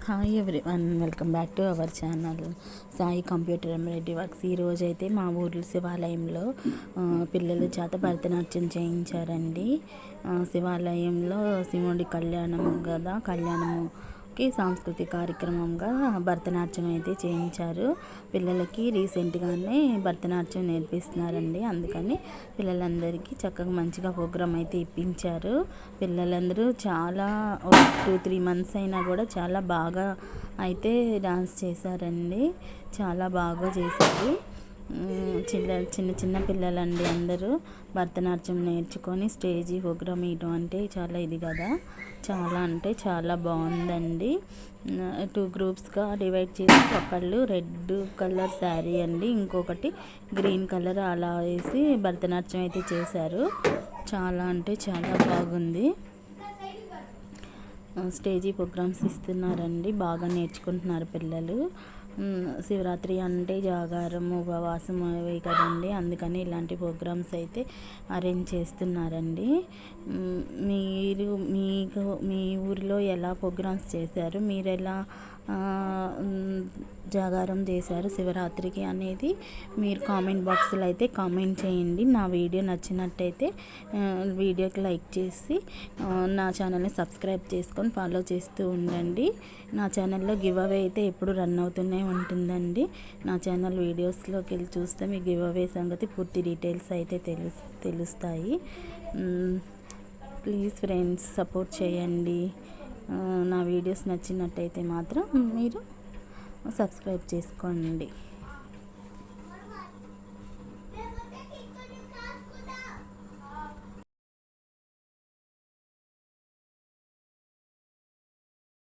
Hi everyone, welcome back to our channel Sai computer embroidery works. ఈరోజైతే మా ఊర్లో శివాలయంలో పిల్లల చేత భరతనాట్యం చేయించారండి. శివాలయంలో శివుడి కళ్యాణం కదా, కళ్యాణముకి సాంస్కృతిక కార్యక్రమంగా భరతనాట్యం అయితే చేయించారు. పిల్లలకి రీసెంట్గానే భరతనాట్యం నేర్పిస్తున్నారండి, అందుకని పిల్లలందరికీ చక్కగా మంచిగా ప్రోగ్రామ్ అయితే ఇప్పించారు. పిల్లలందరూ చాలా 2-3 మంత్స్ అయినా కూడా చాలా బాగా అయితే డాన్స్ చేశారండి, చాలా బాగా చేశారు. చిన్న చిన్న పిల్లలండి, అందరూ భరతనాట్యం నేర్చుకొని స్టేజీ ప్రోగ్రామ్ ఇవ్వడం అంటే చాలా ఇది కదా, చాలా అంటే చాలా బాగుందండి. 2 గ్రూప్స్గా డివైడ్ చేసి ఒకళ్ళు రెడ్ కలర్ శారీ అండి, ఇంకొకటి గ్రీన్ కలర్ అలా వేసి భరతనాట్యం అయితే చేశారు. చాలా అంటే చాలా బాగుంది. స్టేజీ ప్రోగ్రామ్స్ ఇస్తున్నారండి, బాగా నేర్చుకుంటున్నారు పిల్లలు. శివరాత్రి అంటే జాగారం ఉపవాసం అవి కదండి, అందుకని ఇలాంటి ప్రోగ్రామ్స్ అయితే అరేంజ్ చేస్తున్నారండి. మీ ఊరిలో ఎలా ప్రోగ్రామ్స్ చేశారు, మీరు ఎలా జాగారం చేశారు శివరాత్రికి అనేది మీరు కామెంట్ బాక్స్లో అయితే కామెంట్ చేయండి. నా వీడియో నచ్చినట్టయితే వీడియోకి లైక్ చేసి నా ఛానల్ని సబ్స్క్రైబ్ చేసుకొని ఫాలో చేస్తూ ఉండండి. నా ఛానల్లో గివ్ అవే అయితే ఎప్పుడు రన్ అవుతూనే ఉంటుందండి. నా ఛానల్ వీడియోస్లోకి వెళ్ళి చూస్తే మీ గివ్ అవే సంగతి పూర్తి డీటెయిల్స్ అయితే తెలుస్తాయి. ప్లీజ్ ఫ్రెండ్స్, సపోర్ట్ చేయండి. నా వీడియోస్ నచ్చినట్టయితే మాత్రం మీరు సబ్స్క్రైబ్ చేసుకోండి.